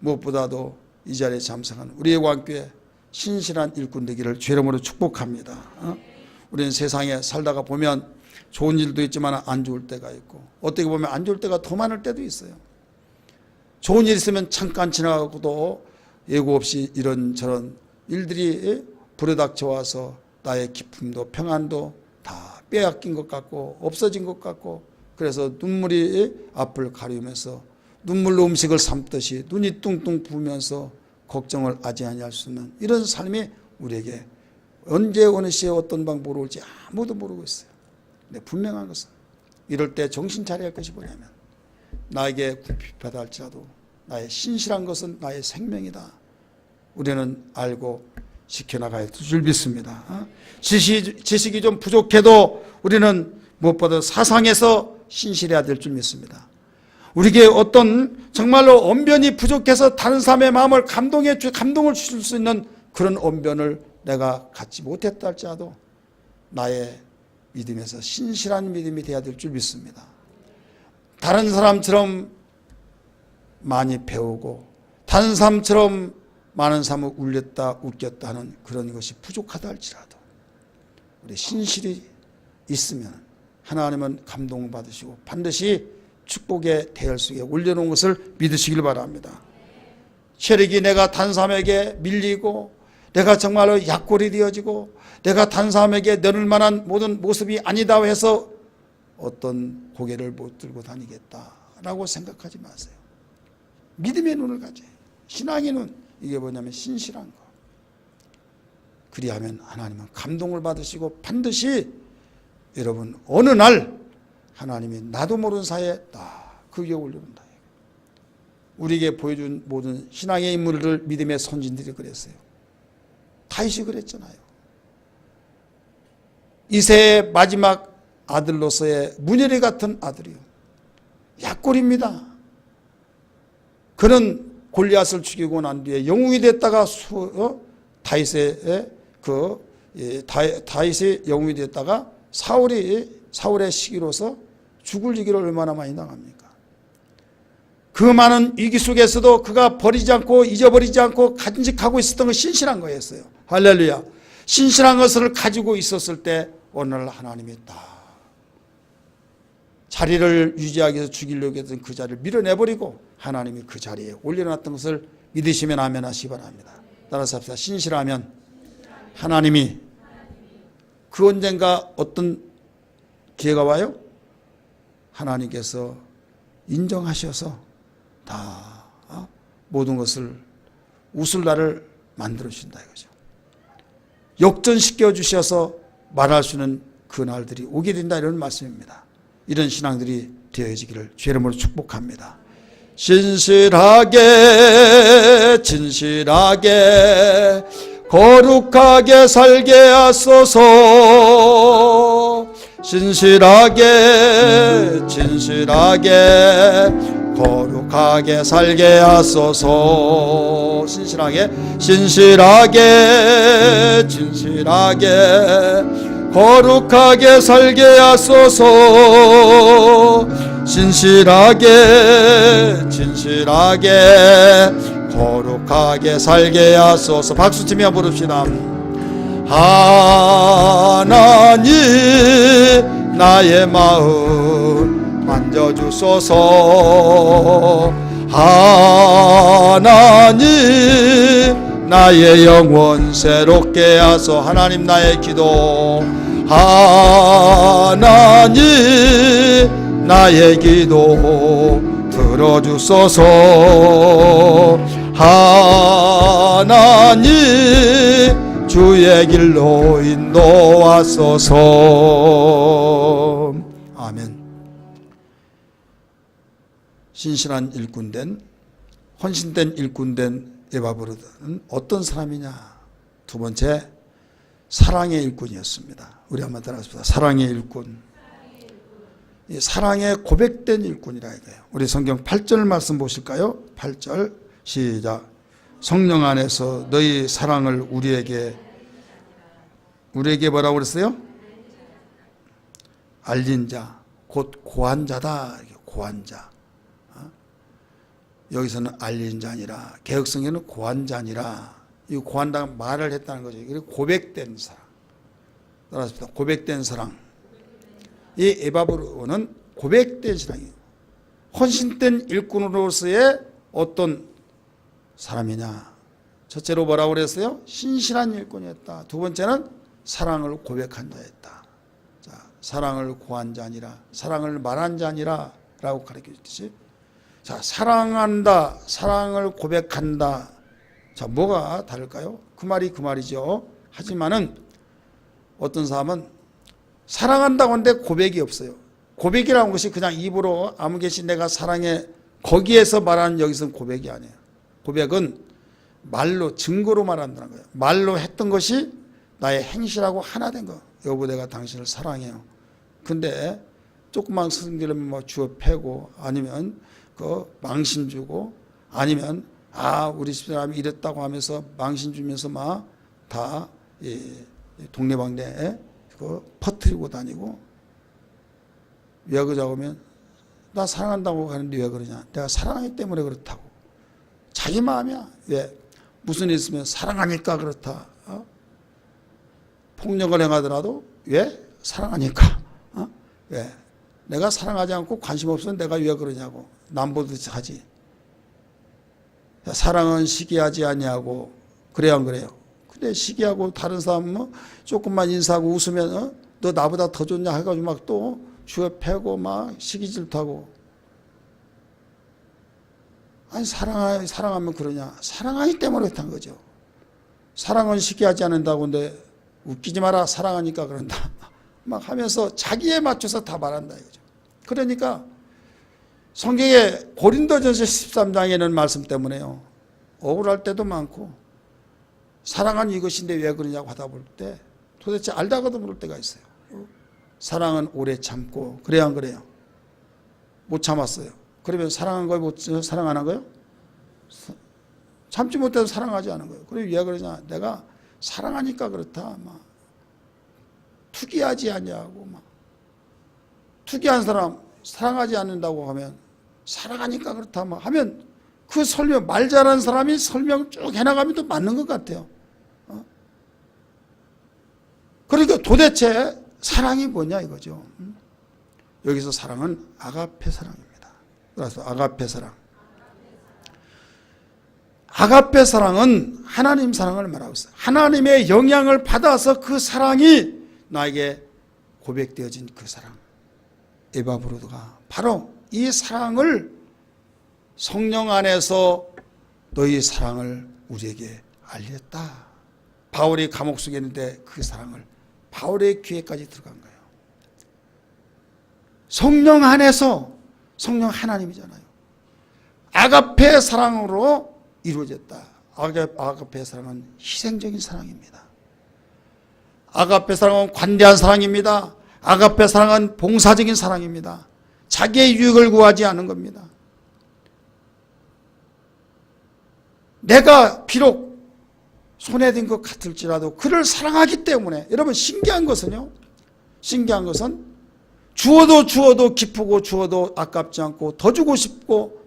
무엇보다도 이 자리에 참석한 우리의 왕교회 신실한 일꾼 되기를 주의 이름으로 축복합니다. 우리는 세상에 살다가 보면 좋은 일도 있지만 안 좋을 때가 있고, 어떻게 보면 안 좋을 때가 더 많을 때도 있어요. 좋은 일 있으면 잠깐 지나가고도 예고 없이 이런저런 일들이 불에 닥쳐와서 나의 기쁨도 평안도 다 빼앗긴 것 같고 없어진 것 같고, 그래서 눈물이 앞을 가리우면서 눈물로 음식을 삶듯이 눈이 뚱뚱 부으면서 걱정을 아지 아니할 수 있는 이런 삶이 우리에게 언제 어느 시에 어떤 방법으로 올지 아무도 모르고 있어요. 근데 분명한 것은 이럴 때 정신 차려야 할 것이 뭐냐면 나에게 굽히다 할지라도 나의 신실한 것은 나의 생명이다. 우리는 알고 지켜나가야 될 줄 믿습니다. 지식이 좀 부족해도 우리는 무엇보다 사상에서 신실해야 될 줄 믿습니다. 우리에게 어떤 정말로 언변이 부족해서 다른 사람의 마음을 감동을 주실 수 있는 그런 언변을 내가 갖지 못했다 할지라도 나의 믿음에서 신실한 믿음이 되어야 될 줄 믿습니다. 다른 사람처럼 많이 배우고 다른 사람처럼 많은 사람을 울렸다 웃겼다 하는 그런 것이 부족하다 할지라도 우리 신실이 있으면 하나님은 감동을 받으시고 반드시 축복의 대열 속에 올려놓은 것을 믿으시길 바랍니다. 체력이 내가 다른 사람에게 밀리고 내가 정말로 약골이 되어지고 내가 다른 사람에게 내놓을 만한 모든 모습이 아니다 해서 어떤 고개를 못 들고 다니겠다라고 생각하지 마세요. 믿음의 눈을 가져요. 신앙의 눈, 이게 뭐냐면 신실한 거. 그리하면 하나님은 감동을 받으시고 반드시 여러분 어느 날 하나님이 나도 모르는 사이에 딱 그 위에 올려놓는다. 우리에게 보여준 모든 신앙의 인물을 믿음의 선진들이 그랬어요. 다윗이 그랬잖아요. 이세의 마지막 아들로서의 문열이 같은 아들이요. 약골입니다. 그는 골리앗을 죽이고 난 뒤에 영웅이 됐다가 다윗의 영웅이 됐다가 사울의 시기로서 죽을 위기를 얼마나 많이 당합니까? 그 많은 위기 속에서도 그가 버리지 않고 잊어버리지 않고 간직하고 있었던 건 신실한 거였어요. 할렐루야. 신실한 것을 가지고 있었을 때 어느 날 하나님이 딱 자리를 유지하기 위해서 죽이려고 했던 그 자리를 밀어내버리고 하나님이 그 자리에 올려놨던 것을 믿으시면 아멘 하시기 바랍니다. 따라서 합시다. 신실하면 하나님이 그 언젠가 어떤 기회가 와요? 하나님께서 인정하셔서 다 모든 것을 웃을 날을 만들어 주신다 이거죠. 역전시켜 주셔서 말할 수 있는 그 날들이 오게 된다 이런 말씀입니다. 이런 신앙들이 되어지기를 주의 이름으로 축복합니다. 진실하게 진실하게 거룩하게 살게 하소서. 진실하게 진실하게 거룩하게 살게 하소서. 진실하게 진실하게 진실하게 거룩하게 살게 하소서. 진실하게 진실하게 거룩하게 살게 하소서. 박수치며 부릅시다. 하나님 나의 마음 만져주소서. 하나님 나의 영혼 새롭게 하소. 하나님 나의 기도 하나님 나의 기도 들어주소서. 하나님 주의 길로 인도하소서. 아멘. 신실한 일꾼된 헌신된 일꾼된 에바브로는 어떤 사람이냐? 두 번째, 사랑의 일꾼이었습니다. 우리 한번 따라합시다. 사랑의 일꾼. 사랑에 고백된 일꾼이라 이거예요. 우리 성경 8절 말씀 보실까요? 8절 시작. 성령 안에서 너희 사랑을 우리에게 뭐라고 그랬어요? 알린 자, 곧 고한 자다. 고한 자. 여기서는 알린 자 아니라, 개혁성경은 고한 자 아니라, 이 고한다 말을 했다는 거죠. 그리고 고백된 사랑. 따라합시다. 고백된 사랑. 이 에바브로는 고백된 사랑이에요. 헌신된 일꾼으로서의 어떤 사람이냐? 첫째로 뭐라고 그랬어요? 신실한 일꾼이었다. 두 번째는 사랑을 고백한 자였다. 자, 사랑을 고한 자 아니라, 사랑을 말한 자 아니라 라고 가르쳐 주듯이, 자, 사랑한다, 사랑을 고백한다. 자, 뭐가 다를까요? 그 말이 그 말이죠. 하지만은 어떤 사람은 사랑한다고 하는데 고백이 없어요. 고백이라는 것이 그냥 입으로 아무개시 내가 사랑해, 거기에서 말하는 여기서는 고백이 아니에요. 고백은 말로, 증거로 말한다는 거예요. 말로 했던 것이 나의 행실하고 하나 된 거. 여보, 내가 당신을 사랑해요. 근데 조금만 승질하면 뭐 주워 패고, 아니면 그 망신 주고, 아니면 우리 집사람이 이랬다고 하면서 망신 주면서 막 다 동네방네에 그 퍼뜨리고 다니고. 왜 그러자고 하면, 나 사랑한다고 하는데 왜 그러냐? 내가 사랑하기 때문에 그렇다고. 자기 마음이야. 왜? 무슨 일 있으면 사랑하니까 그렇다. 폭력을 행하더라도 왜? 사랑하니까. 왜? 내가 사랑하지 않고 관심 없으면 내가 왜 그러냐고. 남보듯이 하지. 사랑은 시기하지 아니하고. 그래야 안 그래요? 근데 시기하고 다른 사람 뭐 조금만 인사하고 웃으면 너 나보다 더 좋냐 해가지고 막 또 주워 패고 막 시기질투하고. 아니, 사랑하면 그러냐? 사랑하기 때문에 그렇다는 거죠. 사랑은 시기하지 않는다고. 근데 웃기지 마라, 사랑하니까 그런다 막 하면서 자기에 맞춰서 다 말한다 이거죠. 그러니까 성경에 고린도전서 13장에는 말씀 때문에요, 억울할 때도 많고, 사랑은 이것인데 왜 그러냐고 하다 볼 때 도대체 알다가도 모를 때가 있어요. 사랑은 오래 참고. 그래야 안 그래요? 못 참았어요. 그러면 사랑한 거예요? 못 사랑 안 한 거예요? 참지 못해서 사랑하지 않은 거예요. 그럼 왜 그러냐? 내가 사랑하니까 그렇다. 막 투기하지 않냐고. 막 투기한 사람 사랑하지 않는다고 하면 사랑하니까 그렇다. 막 하면 그 설명, 말 잘하는 사람이 설명 쭉 해나가면 또 맞는 것 같아요. 그러니까 도대체 사랑이 뭐냐 이거죠. 여기서 사랑은 아가페 사랑입니다. 그래서 아가페 사랑. 아가페 사랑은 하나님 사랑을 말하고 있어요. 하나님의 영향을 받아서 그 사랑이 나에게 고백되어진 그 사랑. 에바 브로드가 바로 이 사랑을 성령 안에서 너희 사랑을 우리에게 알렸다. 바울이 감옥 속에 있는데 그 사랑을 바울의 귀에까지 들어간 거예요. 성령 안에서, 성령 하나님이잖아요. 아가페 사랑으로 이루어졌다. 아가페 사랑은 희생적인 사랑입니다. 아가페 사랑은 관대한 사랑입니다. 아가페 사랑은 봉사적인 사랑입니다. 자기의 유익을 구하지 않는 겁니다. 내가 비록 손해된 것 같을지라도 그를 사랑하기 때문에, 여러분 신기한 것은 주어도 기쁘고 주어도 아깝지 않고 더 주고 싶고,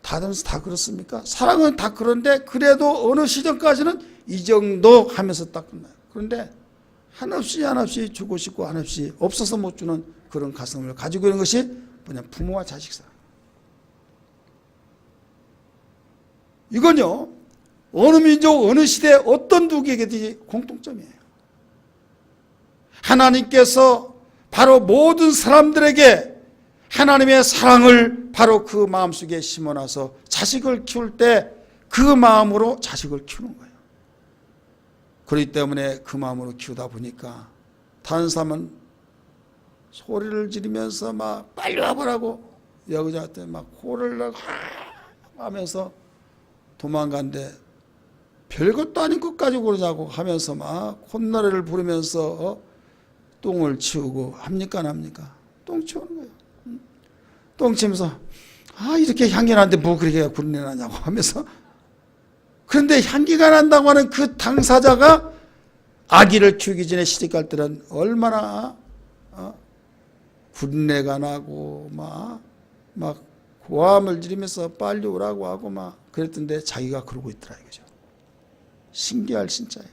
다들 다 그렇습니까? 사랑은 다 그런데 그래도 어느 시점까지는 이 정도 하면서 딱 끝나요. 그런데 한없이 주고 싶고 한없이 없어서 못 주는 그런 가슴을 가지고 있는 것이 뭐냐, 부모와 자식 사랑. 이건요, 어느 민족, 어느 시대, 어떤 누구에게든지 공통점이에요. 하나님께서 바로 모든 사람들에게 하나님의 사랑을 바로 그 마음속에 심어놔서 자식을 키울 때 그 마음으로 자식을 키우는 거예요. 그렇기 때문에 그 마음으로 키우다 보니까 다른 사람은 소리를 지르면서 막 빨리 와보라고 여자한테 막 호를 하면서 도망간데 별것도 아닌 것까지 그러자고 하면서 막 콧노래를 부르면서 똥을 치우고 합니까 안 합니까? 똥 치우는 거예요. 똥 치면서 이렇게 향기 나는데 뭐 그렇게 군내 나냐고 하면서, 그런데 향기가 난다고 하는 그 당사자가 아기를 키우기 전에 시집갈 때는 얼마나 군내가 나고 막 고함을 지르면서 빨리 오라고 하고 막 그랬던데 자기가 그러고 있더라 이거죠. 신기할 진짜예요.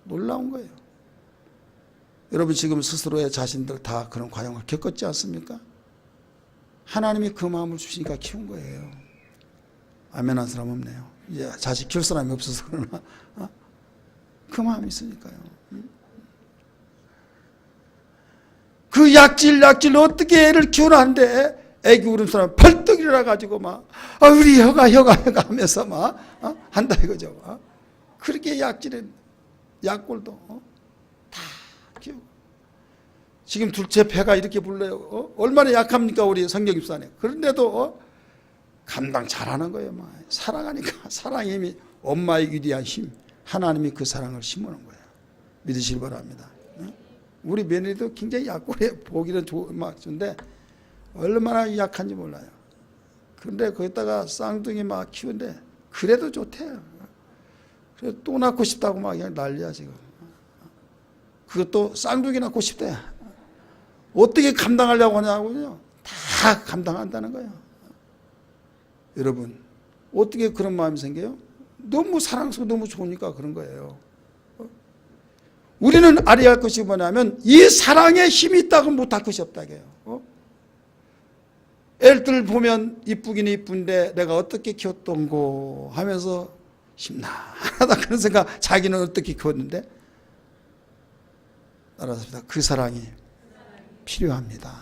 놀라운 거예요. 여러분 지금 스스로의 자신들 다 그런 과정을 겪었지 않습니까? 하나님이 그 마음을 주시니까 키운 거예요. 아멘 한 사람 없네요. 이제 자식 키울 사람이 없어서 그러나 그 마음이 있으니까요. 그 약질 어떻게 애를 키우라는데 애기 울음 사람 벌떡 일어나가지고 막 우리 혀가 하면서 막 한다 이거죠. 그렇게 약질은 약골도 다 키우고, 지금 둘째 배가 이렇게 불러요. 얼마나 약합니까 우리 성경 집사님. 그런데도 감당 잘하는 거예요. 막 사랑하니까, 사랑의 힘이, 엄마의 위대한 힘, 하나님이 그 사랑을 심어놓은 거예요. 믿으시기 바랍니다. 우리 며느리도 굉장히 약골에 보기는 막 좋은데 얼마나 약한지 몰라요. 그런데 거기다가 쌍둥이 막 키우는데 그래도 좋대요. 그래서 또 낳고 싶다고 막 그냥 난리야 지금. 그것도 쌍둥이 낳고 싶대. 어떻게 감당하려고 하냐고요. 다 감당한다는 거예요. 여러분 어떻게 그런 마음이 생겨요? 너무 사랑스럽고 너무 좋으니까 그런 거예요. 우리는 알아야 할 것이 뭐냐면 이 사랑에 힘이 있다고 못할 것이 없다고요. 애들 보면 이쁘긴 이쁜데 내가 어떻게 키웠던고 하면서 심란하다 그런 생각, 자기는 어떻게 키웠는데, 따라서 그 사랑이 필요합니다.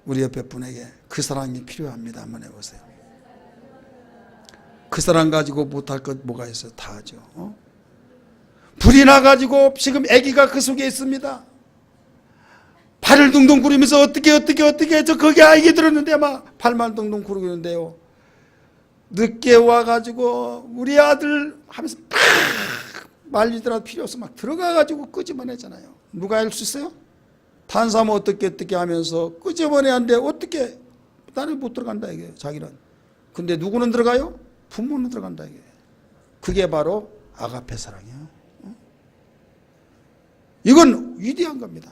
우리 옆에 분에게 그 사랑이 필요합니다 한번 해보세요. 그 사랑 가지고 못할 것 뭐가 있어요? 다 하죠. 불이 나가지고 지금 아기가 그 속에 있습니다. 발을 둥둥 구르면서 어떻게 해서 거기 아기 들었는데 막 발만 둥둥 구르고 있는데요. 늦게 와가지고 우리 아들 하면서 팍 말리더라도 필요 없어 막 들어가가지고 끄집어내잖아요. 누가 할 수 있어요? 다른 사람은 어떻게 하면서 끄집어내는데 어떻게, 나는 못 들어간다 이게 자기는. 근데 누구는 들어가요? 부모는 들어간다 이게. 그게 바로 아가페 사랑이에요. 이건 위대한 겁니다.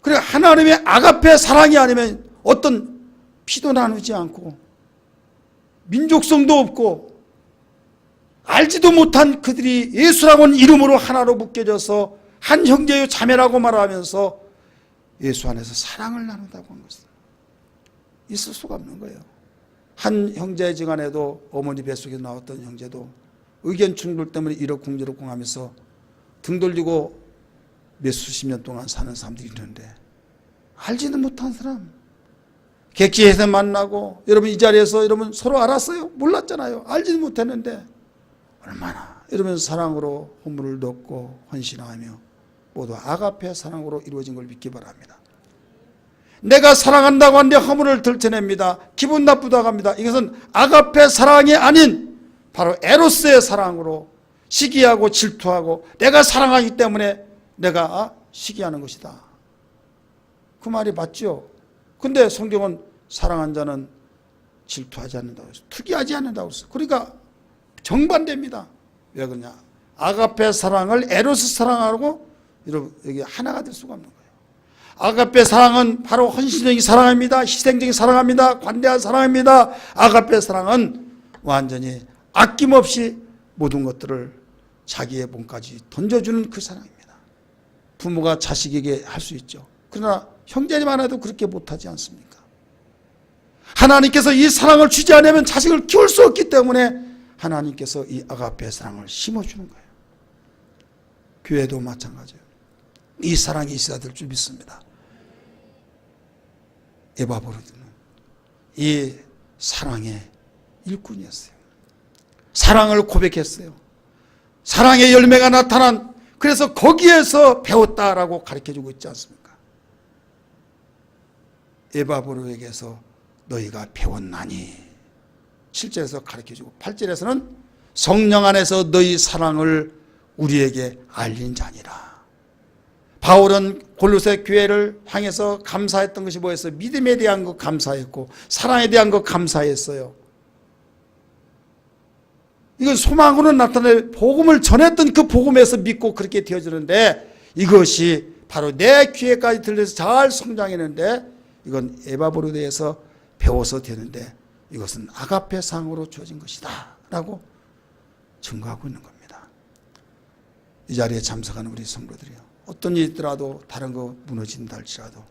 그래 하나님의 아가페 사랑이 아니면 어떤 피도 나누지 않고 민족성도 없고 알지도 못한 그들이 예수라고 하는 이름으로 하나로 묶여져서 한 형제요 자매라고 말하면서 예수 안에서 사랑을 나눈다고 한 것은 있을 수가 없는 거예요. 한 형제 지간에도 어머니 뱃속에서 나왔던 형제도 의견 충돌 때문에 이러쿵저러쿵 하면서 등 돌리고 몇 수십 년 동안 사는 사람들이 있는데 알지도 못한 사람. 객지에서 만나고 여러분 이 자리에서 여러분 서로 알았어요? 몰랐잖아요. 알지도 못했는데 얼마나 여러분 사랑으로 허물을 덮고 헌신하며 모두 아가페 사랑으로 이루어진 걸 믿기 바랍니다. 내가 사랑한다고 하는데 허물을 들춰냅니다. 기분 나쁘다고 합니다. 이것은 아가페 사랑이 아닌 바로 에로스의 사랑으로 시기하고 질투하고 내가 사랑하기 때문에 내가 시기하는 것이다. 그 말이 맞죠? 근데 성경은 사랑한 자는 질투하지 않는다고 했어요. 투기하지 않는다고 했어요. 그러니까 정반대입니다. 왜 그러냐? 아가페 사랑을 에로스 사랑하고 여러분 여기 하나가 될 수가 없는 거예요. 아가페 사랑은 바로 헌신적인 사랑입니다. 희생적인 사랑입니다. 관대한 사랑입니다. 아가페 사랑은 완전히 아낌없이 모든 것들을 자기의 몸까지 던져주는 그 사랑입니다. 부모가 자식에게 할 수 있죠. 그러나 형제님 하나도 그렇게 못하지 않습니까? 하나님께서 이 사랑을 주지 않으면 자식을 키울 수 없기 때문에 하나님께서 이 아가페 사랑을 심어주는 거예요. 교회도 마찬가지예요. 이 사랑이 있어야 될 줄 믿습니다. 에바브로드는 이 사랑의 일꾼이었어요. 사랑을 고백했어요. 사랑의 열매가 나타난, 그래서 거기에서 배웠다라고 가르쳐주고 있지 않습니까? 에바브로에게서 너희가 배웠나니 7절에서 가르쳐주고 8절에서는 성령 안에서 너희 사랑을 우리에게 알린 자니라. 바울은 골로새 교회를 향해서 감사했던 것이 뭐였어요? 믿음에 대한 것 감사했고 사랑에 대한 것 감사했어요. 이건 소망으로 나타내 복음을 전했던 그 복음에서 믿고 그렇게 되어지는데 이것이 바로 내 귀에까지 들려서 잘 성장했는데 이건 에바브로드에서 배워서 되는데 이것은 아가페 상으로 주어진 것이다 라고 증거하고 있는 겁니다. 이 자리에 참석하는 우리 성도들이요, 어떤 일이 있더라도 다른 거 무너진다 할지라도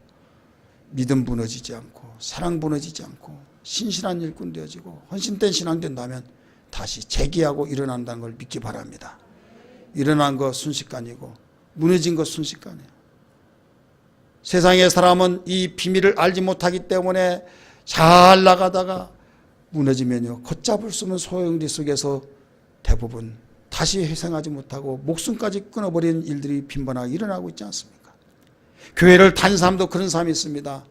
믿음 무너지지 않고 사랑 무너지지 않고 신실한 일꾼 되어지고 헌신된 신앙 된다면 다시 재기하고 일어난다는 걸 믿기 바랍니다. 일어난 거 순식간이고 무너진 거 순식간이에요. 세상의 사람은 이 비밀을 알지 못하기 때문에 잘 나가다가 무너지면요, 걷잡을 수 없는 소용돌이 속에서 대부분 다시 회생하지 못하고 목숨까지 끊어버리는 일들이 빈번하게 일어나고 있지 않습니까? 교회를 단 사람도 그런 사람이 있습니다.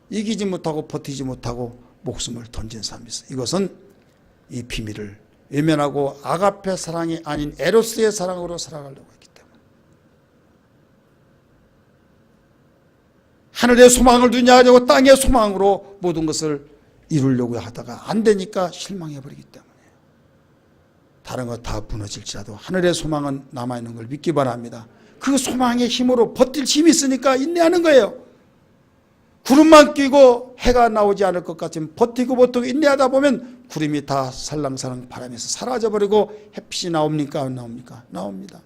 이기지 못하고 버티지 못하고 목숨을 던진 사람이 있어요. 이것은 이 비밀을 외면하고 아가페 사랑이 아닌 에로스의 사랑으로 살아가려고 했기 때문에, 하늘의 소망을 두냐고 땅의 소망으로 모든 것을 이루려고 하다가 안 되니까 실망해버리기 때문에 다른 거 다 무너질지라도 하늘의 소망은 남아있는 걸 믿기 바랍니다. 그 소망의 힘으로 버틸 힘이 있으니까 인내하는 거예요. 구름만 끼고 해가 나오지 않을 것 같으면 버티고 인내하다 보면 구름이 다 살랑살랑 바람에서 사라져버리고 햇빛이 나옵니까? 안 나옵니까? 나옵니다.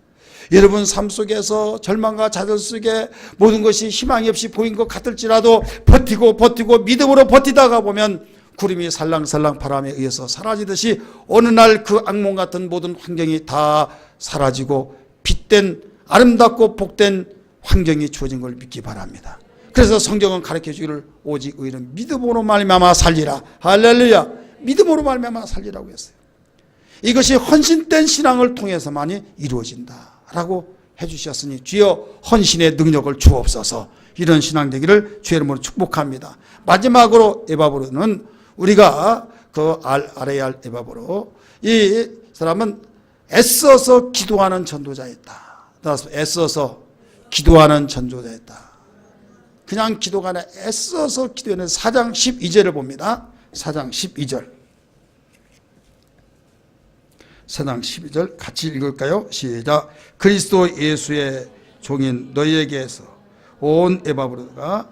여러분 삶 속에서 절망과 좌절 속에 모든 것이 희망이 없이 보인 것 같을지라도 버티고 믿음으로 버티다가 보면 구름이 살랑살랑 바람에 의해서 사라지듯이 어느 날 그 악몽 같은 모든 환경이 다 사라지고 빛된 아름답고 복된 환경이 주어진 걸 믿기 바랍니다. 그래서 성경은 가르쳐 주기를 오직 의인은 믿음으로 말미암아 살리라. 할렐루야. 믿음으로 말미암아 살리라고 했어요. 이것이 헌신된 신앙을 통해서만이 이루어진다라고 해주셨으니 주여 헌신의 능력을 주옵소서. 이런 신앙 되기를 주의 이름으로 축복합니다. 마지막으로 에바브로는 우리가 그 알아야 할 에바브로, 이 사람은 애써서 기도하는 전도자였다. 따라서 애써서 기도하는 전도자였다. 그냥 기도가 아니라 애써서 기도하는 4장 12절을 봅니다. 4장 12절. 4장 12절 같이 읽을까요? 시작. 그리스도 예수의 종인 너희에게서 온 에바브로가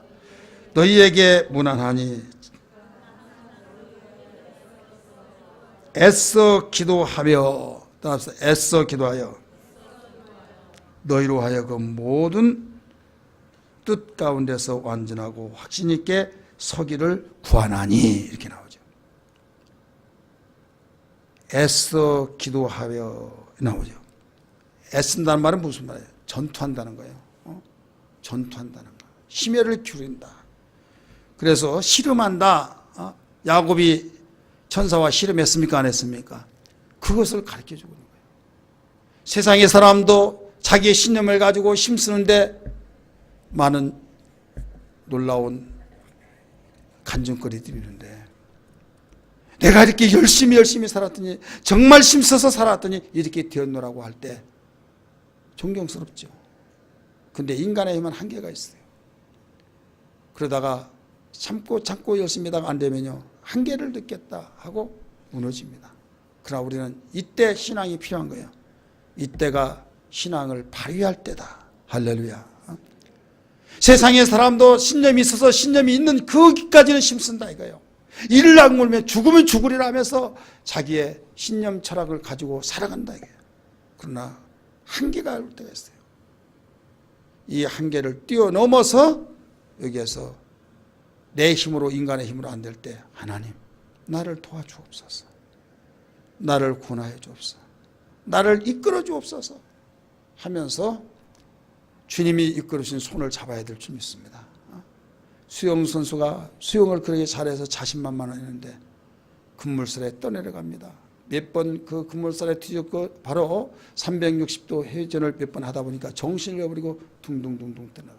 너희에게 문안하니 애써 기도하며, 따라서 애써 기도하여 너희로 하여금 모든 뜻 가운데서 완전하고 확신 있게 서기를 구하나니, 이렇게 나오죠. 애써 기도하여 나오죠. 애쓴다는 말은 무슨 말이에요? 전투한다는 거예요. 전투한다는 거. 심혈을 기울인다. 그래서 씨름한다. 야곱이 천사와 씨름했습니까? 안 했습니까? 그것을 가르쳐 주고 있는 거예요. 세상의 사람도 자기의 신념을 가지고 힘쓰는데 많은 놀라운 간증거리들이 있는데, 내가 이렇게 열심히 살았더니, 정말 힘써서 살았더니 이렇게 되었노라고 할 때 존경스럽죠. 근데 인간의 힘은 한계가 있어요. 그러다가 참고 열심히 하다가 안 되면요, 한계를 느꼈다 하고 무너집니다. 그러나 우리는 이때 신앙이 필요한 거예요. 이때가 신앙을 발휘할 때다. 할렐루야. 세상의 사람도 신념이 있어서 신념이 있는 거기까지는 힘쓴다 이거예요. 이를 악물며 죽으면 죽으리라 하면서 자기의 신념 철학을 가지고 살아간다 이거예요. 그러나 한계가 올 때가 있어요. 이 한계를 뛰어넘어서 여기에서 내 힘으로, 인간의 힘으로 안 될 때, 하나님 나를 도와주옵소서, 나를 구원하여 주옵소서, 나를 이끌어 주옵소서 하면서 주님이 이끌으신 손을 잡아야 될 줄 믿습니다. 수영 선수가 수영을 그렇게 잘해서 자신만만했는데 급물살에 떠내려갑니다. 몇 번 그 급물살에 뒤졌고 바로 360도 회전을 몇 번 하다 보니까 정신을 잃어버리고 둥둥둥둥 떠나가요.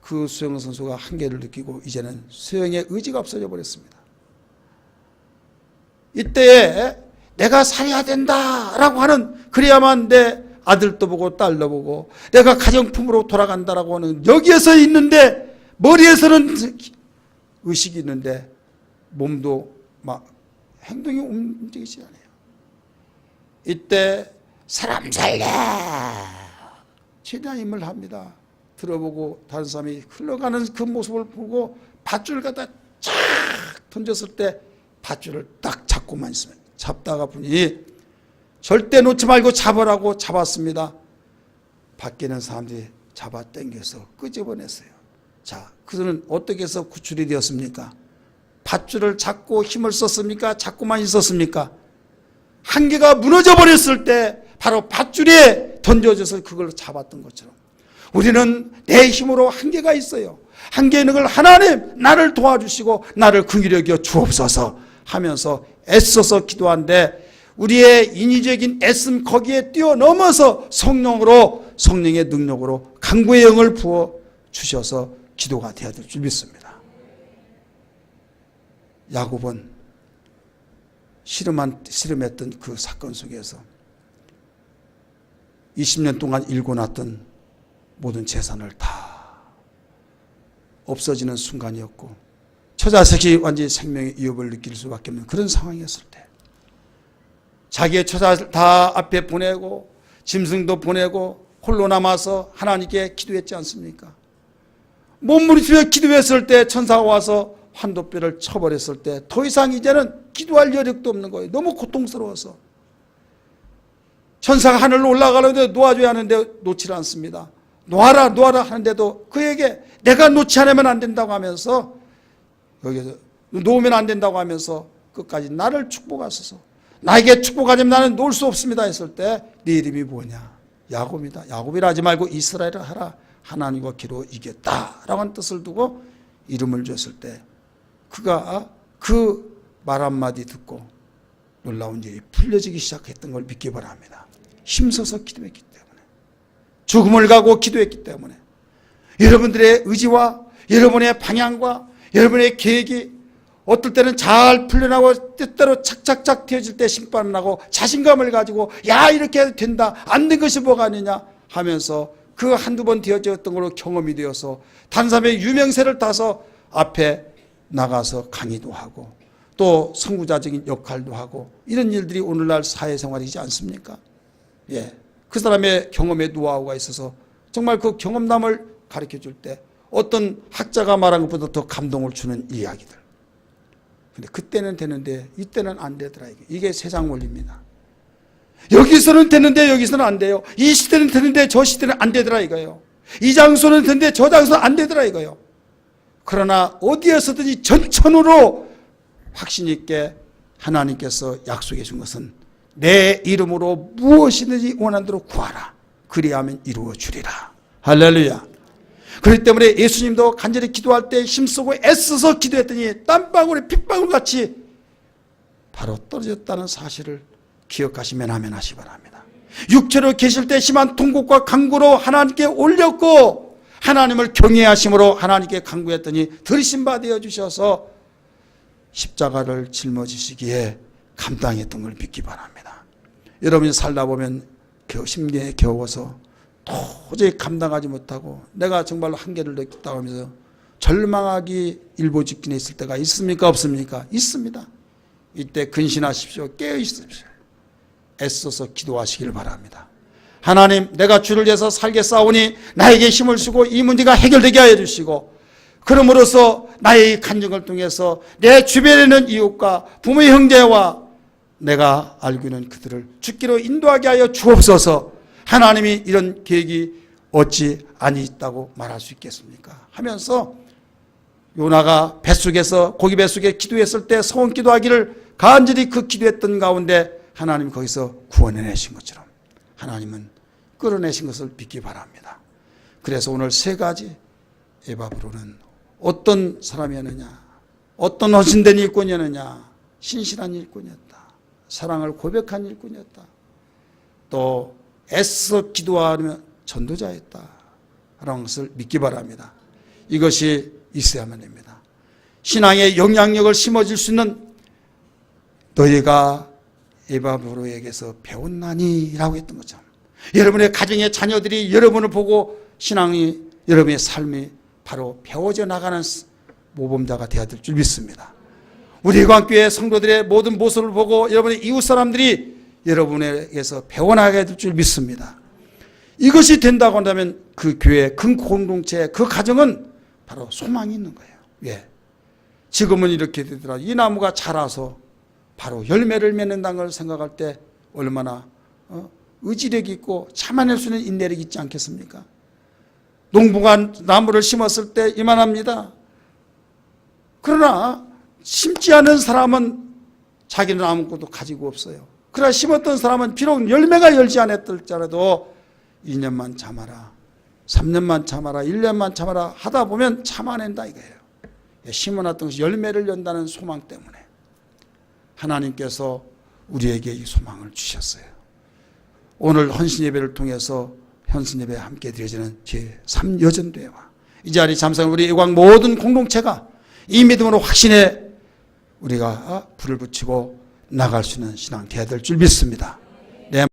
그 수영 선수가 한계를 느끼고 이제는 수영의 의지가 없어져 버렸습니다. 이때에 내가 살아야 된다라고 하는, 그래야만 내 아들도 보고 딸도 보고 내가 가정품으로 돌아간다라고 하는, 여기에서 있는데 머리에서는 의식이 있는데 몸도 막 행동이 움직이지 않아요. 이때 사람 살려 최대한 힘을 합니다. 들어보고 다른 사람이 흘러가는 그 모습을 보고 밧줄 갖다 쫙 던졌을 때 밧줄을 딱 잡고만 있으면, 잡다가 보니 절대 놓지 말고 잡으라고 잡았습니다. 밖에 있는 사람들이 잡아 당겨서 끄집어냈어요. 자, 그들은 어떻게 해서 구출이 되었습니까? 밧줄을 잡고 힘을 썼습니까? 잡고만 있었습니까? 한계가 무너져 버렸을 때 바로 밧줄에 던져져서 그걸 잡았던 것처럼 우리는 내 힘으로 한계가 있어요. 한계 있는 걸 하나님 나를 도와주시고 나를 긍휼히 여겨 주옵소서 하면서 애써서 기도하는데, 우리의 인위적인 애씀 거기에 뛰어넘어서 성령의 능력으로 강구의 영을 부어 주셔서 기도가 되어야 될 줄 믿습니다. 야곱은 씨름했던 그 사건 속에서 20년 동안 일궈 놨던 모든 재산을 다 없어지는 순간이었고, 처자식이 완전히 생명의 위협을 느낄 수밖에 없는 그런 상황이었을 때, 자기의 처자를 다 앞에 보내고 짐승도 보내고 홀로 남아서 하나님께 기도했지 않습니까? 몸부림치며 기도했을 때 천사가 와서 환도뼈를 쳐버렸을 때 더 이상 이제는 기도할 여력도 없는 거예요. 너무 고통스러워서. 천사가 하늘로 올라가려는데 놓아줘야 하는데 놓지를 않습니다. 놓아라 하는데도 그에게 내가 놓지 않으면 안 된다고 하면서, 여기서 놓으면 안 된다고 하면서 끝까지 나를 축복하소서, 나에게 축복하자면 나는 놓을 수 없습니다 했을 때, 네 이름이 뭐냐? 야곱이다. 야곱이라 하지 말고 이스라엘을 하라. 하나님과 기도 이겼다라고 하는 뜻을 두고 이름을 줬을 때, 그가 그 말 한마디 듣고 놀라운 일이 풀려지기 시작했던 걸 믿기 바랍니다. 힘써서 기도했기 때문에, 죽음을 가고 기도했기 때문에, 여러분들의 의지와 여러분의 방향과 여러분의 계획이 어떨 때는 잘 풀려나고 때때로 착착착 되어질 때 심판을 나고 자신감을 가지고 야 이렇게 해도 된다, 안 된 것이 뭐가 아니냐 하면서 그 한두 번 되어졌던 걸로 경험이 되어서 다른 사람의 유명세를 타서 앞에 나가서 강의도 하고 또 선구자적인 역할도 하고, 이런 일들이 오늘날 사회생활이지 않습니까? 예, 그 사람의 경험의 노하우가 있어서 정말 그 경험담을 가르쳐 줄 때 어떤 학자가 말한 것보다 더 감동을 주는 이야기들. 근데 그때는 되는데 이때는 안 되더라. 이게 세상 원리입니다. 여기서는 되는데 여기서는 안 돼요. 이 시대는 되는데 저 시대는 안 되더라 이거예요. 이 장소는 되는데 저 장소는 안 되더라 이거예요. 그러나 어디에서든지 전천후로 확신 있게 하나님께서 약속해 준 것은 내 이름으로 무엇이든지 원하는 대로 구하라. 그리하면 이루어 주리라. 할렐루야. 그렇기 때문에 예수님도 간절히 기도할 때 힘쓰고 애써서 기도했더니 땀방울이 핏방울 같이 바로 떨어졌다는 사실을 기억하시면 아멘하시 바랍니다. 육체로 계실 때 심한 통곡과 간구로 하나님께 올렸고 하나님을 경외하심으로 하나님께 간구했더니 들으신 바 되어 주셔서 십자가를 짊어지시기에 감당했던 걸 믿기 바랍니다. 여러분이 살다 보면 심리에 겨워서 도저히 감당하지 못하고 내가 정말로 한계를 느꼈다고 하면서 절망하기 일보 직전에 있을 때가 있습니까? 없습니까? 있습니다. 이때 근신하십시오. 깨어 있으십시오. 애써서 기도하시길 바랍니다. 하나님, 내가 주를 위해서 살겠사오니 나에게 힘을 주고 이 문제가 해결되게 하여 주시고 그럼으로써 나의 간증을 통해서 내 주변에 있는 이웃과 부모의 형제와 내가 알고 있는 그들을 죽기로 인도하게 하여 주옵소서. 하나님이 이런 계획이 어찌 아니 있다고 말할 수 있겠습니까? 하면서 요나가 뱃속에서 고기 뱃속에 기도했을 때 소원 기도하기를 간절히 그 기도했던 가운데 하나님이 거기서 구원해내신 것처럼 하나님은 끌어내신 것을 믿기 바랍니다. 그래서 오늘 세 가지 에바브로는 어떤 사람이었느냐, 어떤 헌신된 일꾼이었느냐, 신실한 일꾼이었다, 사랑을 고백한 일꾼이었다, 또 애써 기도하며 전도자였다 라는 것을 믿기 바랍니다. 이것이 있어야만 됩니다. 신앙의 영향력을 심어줄 수 있는 너희가 에바브로에게서 배웠나니 라고 했던 것처럼 여러분의 가정의 자녀들이 여러분을 보고 신앙이 여러분의 삶이 바로 배워져 나가는 모범자가 되어야 될 줄 믿습니다. 우리 의광교회 성도들의 모든 모습을 보고 여러분의 이웃 사람들이 여러분에게서 배워나가야 될 줄 믿습니다. 이것이 된다고 한다면 그 교회, 그 공동체, 그 가정은 바로 소망이 있는 거예요. 왜? 지금은 이렇게 되더라도 이 나무가 자라서 바로 열매를 맺는다는 걸 생각할 때 얼마나 의지력이 있고 참아낼 수 있는 인내력이 있지 않겠습니까? 농부가 나무를 심었을 때 이만합니다. 그러나 심지 않은 사람은 자기는 아무것도 가지고 없어요. 그러나 심었던 사람은 비록 열매가 열지 않았더라도 2년만 참아라, 3년만 참아라, 1년만 참아라 하다 보면 참아낸다 이거예요. 심어놨던 것이 열매를 연다는 소망 때문에 하나님께서 우리에게 이 소망을 주셨어요. 오늘 헌신예배를 통해서 헌신예배에 함께 드려지는 제3여전대회와 이 자리 참석한 우리 의광 모든 공동체가 이 믿음으로 확신해 우리가 불을 붙이고 나갈 수 있는 신앙 되어야 될 줄 믿습니다.